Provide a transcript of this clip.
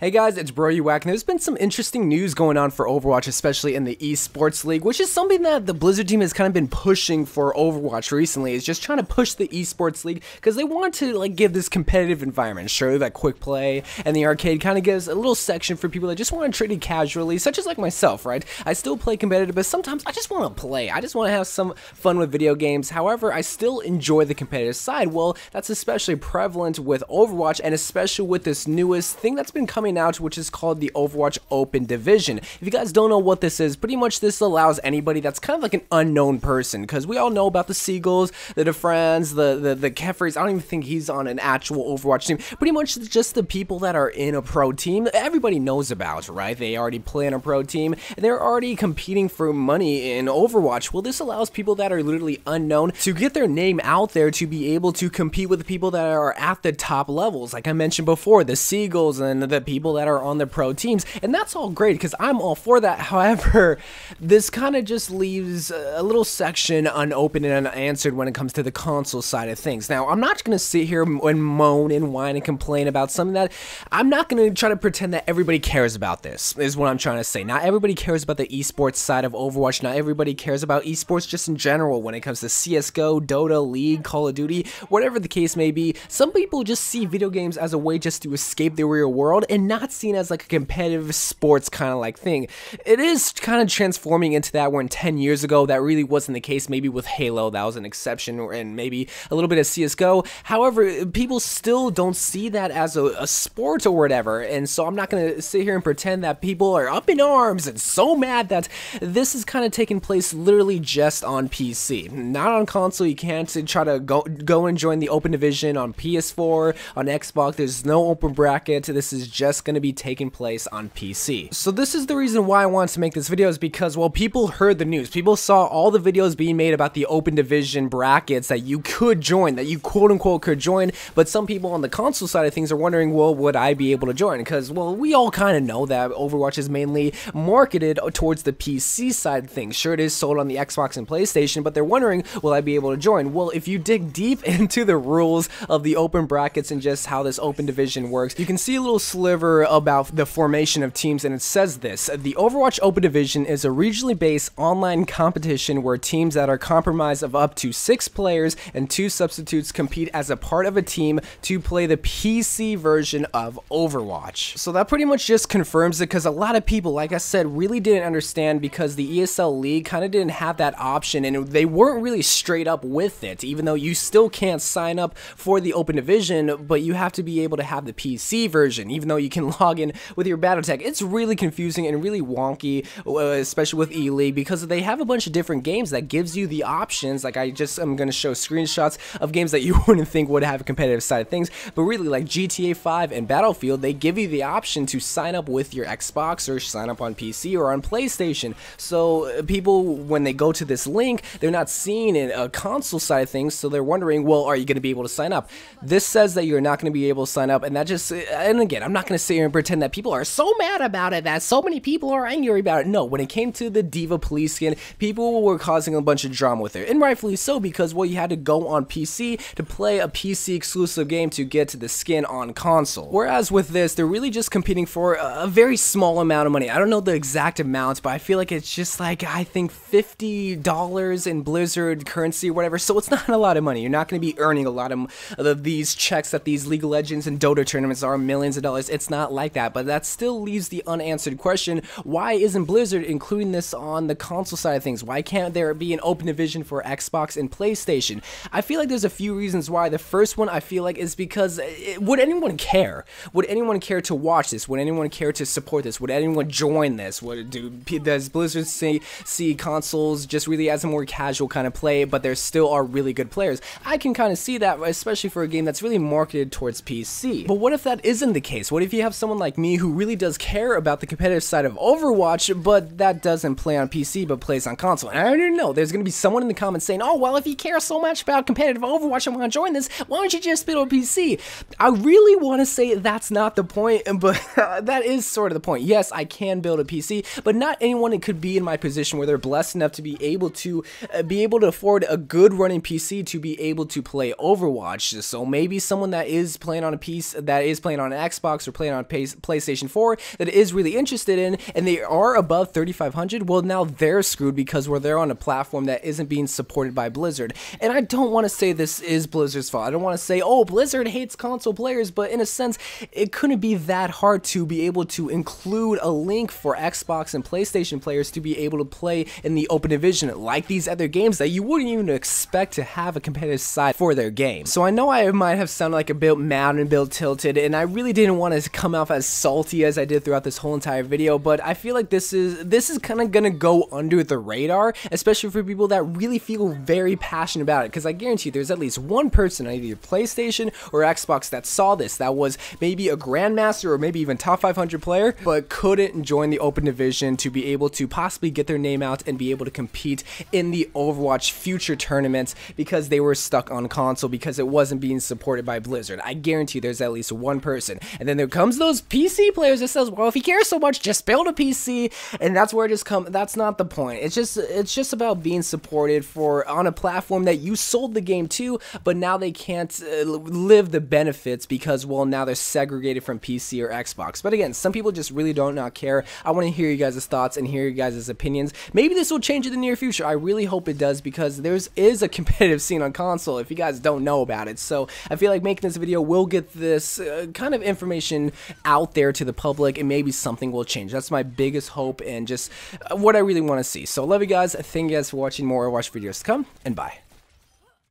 Hey guys, it's YOU WACK, and there's been some interesting news going on for Overwatch, especially in the esports league, which is something that the Blizzard team has kind of been pushing for Overwatch recently, is just trying to push the esports league, because they want to give this competitive environment. Sure, that quick play and the arcade kind of gives a little section for people that just want to trade it casually, such as like myself, right? I still play competitive, but sometimes I just want to play. I just want to have some fun with video games. However, I still enjoy the competitive side. Well, that's especially prevalent with Overwatch, and especially with this newest thing that's been coming out, which is called the Overwatch Open Division. If you guys don't know what this is, pretty much this allows anybody that's kind of like an unknown person, because we all know about the Seagulls, the DeFrans, the Kefries. I don't even think he's on an actual Overwatch team. Pretty much just the people that are in a pro team everybody knows about, right? They already play in a pro team, and they're already competing for money in Overwatch. Well, this allows people that are literally unknown to get their name out there, to be able to compete with the people that are at the top levels, like I mentioned before, the Seagulls and the people that are on the pro teams, and that's all great because I'm all for that. However, this kind of just leaves a little section unopened and unanswered when it comes to the console side of things. Now, I'm not going to sit here and moan and whine and complain about something that I'm not going to try to pretend that everybody cares about. This is what I'm trying to say. Not everybody cares about the esports side of Overwatch. Not everybody cares about esports just in general when it comes to CSGO, Dota, League, Call of Duty, whatever the case may be. Some people just see video games as a way just to escape the real world and not seen as like a competitive sports kind of like thing. It is kind of transforming into that, when 10 years ago that really wasn't the case. Maybe with Halo that was an exception, and maybe a little bit of CSGO. However, people still don't see that as a sport or whatever, and so I'm not going to sit here and pretend that people are up in arms and so mad that this is kind of taking place literally just on PC, not on console. You can't try to go and join the Open Division on PS4, on Xbox. There's no open bracket. This is just going to be taking place on PC. So this is the reason why I wanted to make this video, is because, well, people heard the news. People saw all the videos being made about the Open Division brackets that you could join, that you quote-unquote could join, but some people on the console side of things are wondering, well, would I be able to join? Because, well, we all kind of know that Overwatch is mainly marketed towards the PC side of things. Sure, it is sold on the Xbox and PlayStation, but they're wondering, will I be able to join? Well, if you dig deep into the rules of the open brackets and just how this Open Division works, you can see a little sliver about the formation of teams, and it says this: the Overwatch Open Division is a regionally based online competition where teams that are comprised of up to 6 players and 2 substitutes compete as a part of a team to play the PC version of Overwatch. So that pretty much just confirms it, because a lot of people, like I said, really didn't understand, because the ESL League kind of didn't have that option, and they weren't really straight up with it, even though you still can't sign up for the Open Division, but you have to be able to have the PC version, even though you can log in with your battle tag. It's really confusing and really wonky, especially with E-League, because they have a bunch of different games that gives you the options. Like I'm going to show screenshots of games that you wouldn't think would have a competitive side of things, but really, like GTA 5 and Battlefield, they give you the option to sign up with your Xbox or sign up on PC or on PlayStation. So people, when they go to this link, they're not seeing a console side of things, so they're wondering, well, are you going to be able to sign up? This says that you're not going to be able to sign up, and that just, and again, I'm not going to sit here and pretend that people are so mad about it, that so many people are angry about it. No, when it came to the Diva Police skin, people were causing a bunch of drama with it, and rightfully so, because, well, you had to go on PC to play a PC exclusive game to get to the skin on console. Whereas with this, they're really just competing for a very small amount of money. I don't know the exact amount, but I feel like it's just like, I think $50 in Blizzard currency or whatever, so it's not a lot of money. You're not going to be earning a lot of these checks that these League of Legends and Dota tournaments are, millions of dollars. It's not like that, but that still leaves the unanswered question: why isn't Blizzard including this on the console side of things? Why can't there be an Open Division for Xbox and PlayStation? I feel like there's a few reasons why. The first one, I feel like, is because would anyone care? Would anyone care to watch this? Would anyone care to support this? Would anyone join this? Does Blizzard see consoles just really as a more casual kind of play, but there still are really good players? I can kind of see that, especially for a game that's really marketed towards PC. But what if that isn't the case? What if you have someone like me who really does care about the competitive side of Overwatch, but that doesn't play on PC but plays on console? And I don't know, there's going to be someone in the comments saying, oh, well, if you care so much about competitive Overwatch and want to join this, why don't you just build a PC? I really want to say that's not the point, but that is sort of the point. Yes, I can build a PC, but not anyone could be in my position where they're blessed enough to be able to afford a good running PC to be able to play Overwatch. So maybe someone that is playing on a PC, that is playing on an Xbox or playing playing on PlayStation 4 that is really interested in, and they are above 3,500, well, now they're screwed because they're on a platform that isn't being supported by Blizzard. And I don't want to say this is Blizzard's fault. I don't want to say, oh, Blizzard hates console players, but in a sense, it couldn't be that hard to be able to include a link for Xbox and PlayStation players to be able to play in the Open Division, like these other games that you wouldn't even expect to have a competitive side for their game. So I know I might have sounded like a bit mad and a bit tilted, and I really didn't want to come off as salty as I did throughout this whole entire video, but I feel like this is kind of gonna go under the radar, especially for people that really feel very passionate about it, because I guarantee you there's at least one person on either PlayStation or Xbox that saw this, that was maybe a grandmaster or maybe even top 500 player, but couldn't join the Open Division to be able to possibly get their name out and be able to compete in the Overwatch future tournaments because they were stuck on console because it wasn't being supported by Blizzard. I guarantee there's at least one person. And then there comes those PC players that says, well, if you care so much, just build a PC. And that's where it just comes. That's not the point. It's just about being supported on a platform that you sold the game to, but now they can't live the benefits because, well, now they're segregated from PC or Xbox. But again, some people just really don't not care. I want to hear you guys' thoughts and hear you guys' opinions. Maybe this will change in the near future. I really hope it does because there is a competitive scene on console if you guys don't know about it. So I feel like making this video will get this kind of information out there to the public, and maybe something will change. That's my biggest hope and just what I really want to see. So love you guys. Thank you guys for watching. More Overwatch videos to come, and bye.